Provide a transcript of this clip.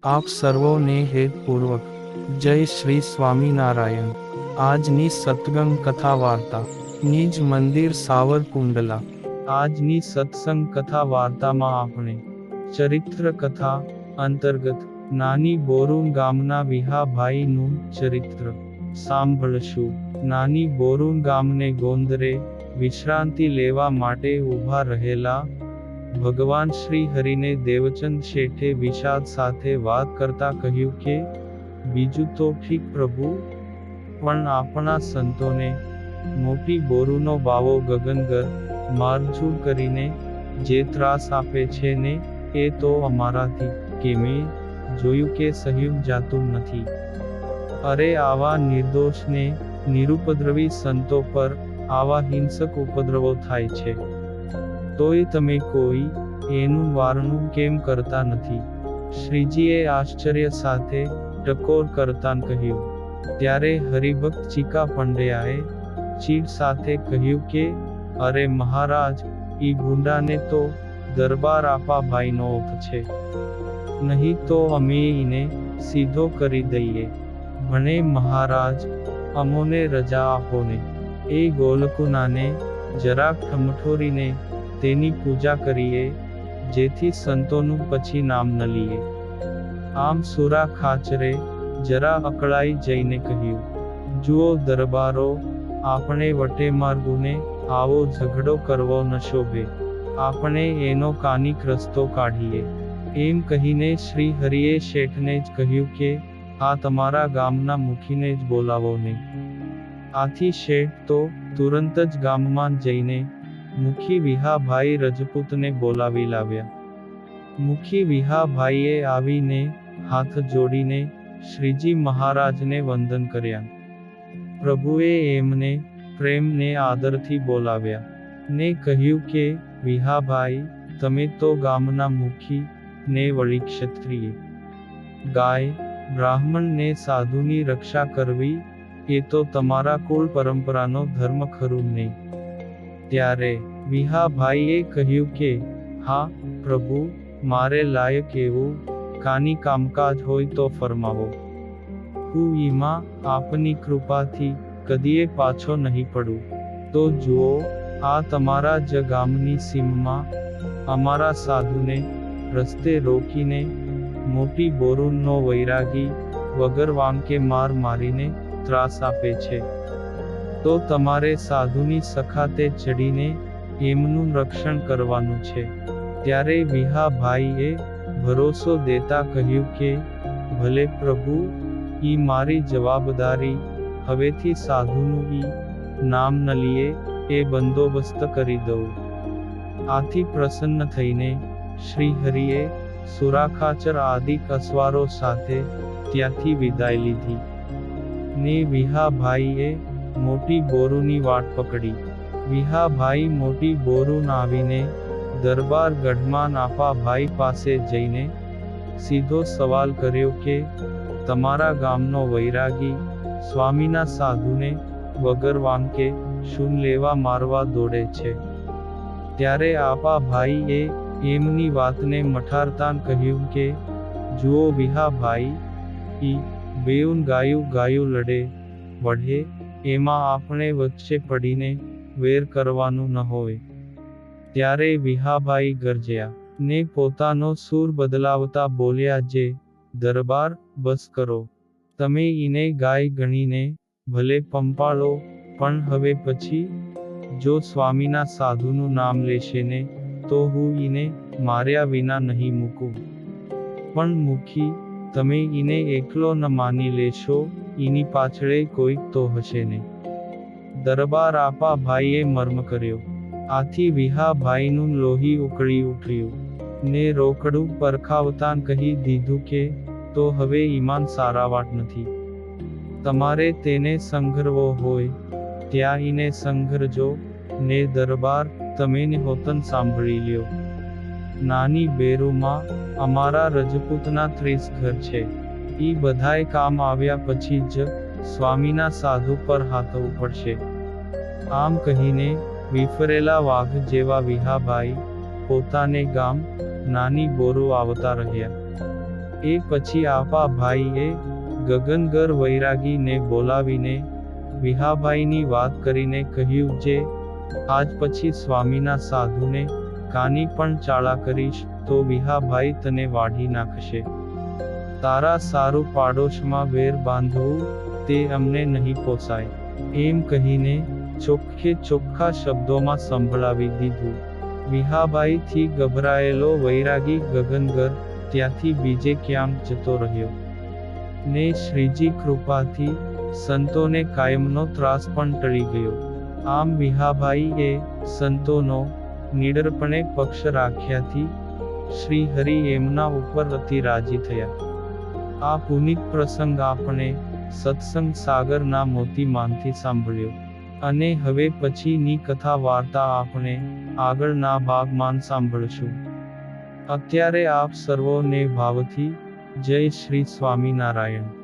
આપ સર્વોને હેતપૂર્વક જય શ્રી સ્વામિનારાયણ। આજની સત્સંગ કથા વાર્તા નિજ મંદિર સાવરકુંડલા। આજની સત્સંગ કથા વાર્તામાં આપણે ચરિત્ર કથા અંતર્ગત નાની બોરુન ગામના વિહાભાઈનું ચરિત્ર સાંભળશું। નાની બોરુન ગામને ગોંદરે વિશ્રાંતિ લેવા માટે ઊભા રહેલા ભગવાન શ્રી હરિને દેવચંદ શેઠે વિષાદ સાથે વાત કરતા કહ્યું કે બીજું તો ઠીક પ્રભુ, પણ આપણા સંતોને મોટી બોરુનો બાવો ગગનગર મારઝૂડ કરીને જે ત્રાસ આપે છે ને, એ તો અમારાથી કેમે જોયું કે સહ્યું જાતું નથી। અરે આવા નિર્દોષને નિરુપદ્રવી સંતો પર આવા હિંસક ઉપદ્રવો થાય છે, તોય તમે કોઈ એનું વારણું કેમ કરતા નથી? શ્રીજીએ આશ્ચર્ય સાથે ટકોર કરતાં કહ્યું। ત્યારે હરિભક્ત ચીકા પંડ્યાએ ચીડ સાથે કહ્યું કે અરે મહારાજ, ઈ ગુંડાને તો દરબાર આપા ભાઈનો ઓથ છે, નહીં તો અમે ઈને સીધો કરી દઈએ। ભણે મહારાજ, અમોને રજા આપોને, એ ગોલકુનાને જરાક ઠમઠોરીને તેની પૂજા કરીએ, જેથી સંતોનું પછી નામ ન લીએ। આમ સુરા ખાચરે જરા અકળાઈ જઈને કહ્યું, જુઓ દરબારો, આપણે વટેમાર્ગુને આવો ઝઘડો કરવો ન શોભે, આપણે એનો કાનિક રસ્તો કાઢીએ। એમ કહીને શ્રી હરિએ શેઠને જ કહ્યું કે આ તમારા ગામના મુખીને જ બોલાવો ને। આથી શેઠ તો તુરંત જ ગામમાં જઈને મુખી વિહાભાઈ રજપૂતને બોલાવી લાવ્યા। મુખી વિહાભાઈએ આવીને હાથ જોડીને શ્રીજી મહારાજને વંદન કર્યા। પ્રભુએ એમને પ્રેમ ને આદરથી બોલાવ્યા ને કહ્યું કે વિહાભાઈ, તમે તો ગામના મુખી ને વળી ક્ષત્રિય, ગાય બ્રાહ્મણ ને સાધુની રક્ષા કરવી એ તો તમારા કુળ પરંપરાનો ધર્મ ખરું ને? ત્યારે વિહાભાઈએ કહ્યું કે હા પ્રભુ, મારે લાયક એવું કાની કામકાજ હોય તો ફરમાવો, હું ઈમાં આપની કૃપાથી કદીએ પાછો નહીં પડું। તો જુઓ, આ તમારા જ ગામની સીમમાં અમારા સાધુને રસ્તે રોકીને મોટી બોરુનનો વૈરાગી વગર વાંકે માર મારીને ત્રાસ આપે છે, તો તમારે સાધુની સખાતે ચડીને એમનું રક્ષણ કરવાનું છે। ત્યારે વિહાભાઈએ ભરોસો દેતા કહ્યું કે ભલે પ્રભુ, ઈ મારી જવાબદારી, હવેથી સાધુનું ઈ નામ ન લીએ એ બંદોબસ્ત કરી દઉં। આથી પ્રસન્ન થઈને શ્રી હરિએ સુરાખાચર આદિક અસવારો સાથે ત્યાંથી વિદાય લીધી ને વિહાભાઈએ મોટી બોરુની વાટ પકડી। વિહાભાઈ મોટી બોરુન આવીને દરબાર ગઢમાં નાપા ભાઈ પાસે જઈને સીધો સવાલ કર્યો કે તમારા ગામનો વૈરાગી સ્વામીના સાધુને વગર વાંકે શું લેવા મારવા દોડે છે? ત્યારે આપા ભાઈએ એમની વાતને મઠારતાં કહ્યું કે જુઓ વિહાભાઈ, ઈ બેઉન ગાયું લડે વઢે, એમાં આપણે વચ્ચે પડીને વેર કરવાનું ન હોય। ત્યારે વિહાભાઈ ગરજ્યા ને પોતાનો સૂર બદલાવતા બોલ્યા, જે દરબાર, બસ કરો, તમે ઈને ગાય ગણીને ભલે પંપાળો, પણ હવે પછી જો સ્વામીના સાધુનું નામ લેશે ને, તો હું ઈને માર્યા વિના નહીં મૂકું। પણ મુખી, તમે ઈને એકલો ન માની લેશો, ઈની પાછળે કોઈક તો હશે ને? દરબાર આપા ભાઈએ મર્મ કર્યો। આથી વિહાભાઈનું લોહી ઉકળી ઉઠ્યું ને રોકડું પરખાવતાં કહી દીધું કે તો હવે ઈમાન સારાવાટ નથી, તમારે તેને સંઘરવો હોય ત્યાં ઈને સંઘરજો ને દરબાર, તમે ને હોતન સાંભળી લ્યો। નાની બેરુમાં અમારા રજપૂતના 30 ઘર છે, ઈ બધાય કામ આવ્યા પછી જ સ્વામીના સાધુ પર હાથ ઉપડશે। આમ કહીને વિફરેલા વાઘ જેવા વિહાભાઈ પોતાને ગામ નાની બોરુ આવતા રહ્યા। એ પછી આપા ભાઈએ ગગનગર વૈરાગીને બોલાવીને વિહાભાઈની વાત કરીને કહ્યું, જે આજ પછી સ્વામીના સાધુને કાની પણ ચાળા કરીશ તો વિહાભાઈ તને વાઢી નાખશે. તારા સારું પાડોશમાં વેર બાંધવું તે અમને નહીં પોસાય. એમ કહીને ચોખ્ખે ચોખ્ખા શબ્દોમાં સંભળાવી દીધું. વિહાભાઈથી ગભરાયેલો વૈરાગી ગગનગર ત્યાંથી બીજે ક્યાંક જતો રહ્યો. ને શ્રીજી કૃપાથી સંતોને કાયમનો ત્રાસ પણ ટળી ગયો. આમ વિહાભાઈએ સંતોનો નિડરપણે પક્ષ રાખ્યાથી શ્રી હરિ એમના ઉપર અતિ રાજી થયા. આ પુનિત પ્રસંગ આપણે સત્સંગ સાગરના મોતીમાંથી સાંભળ્યો. અને હવે પછીની કથા વાર્તા આપણે આગળના ભાગમાં સાંભળશું. અત્યારે આપ સર્વોને ભાવથી જય શ્રી સ્વામિનારાયણ.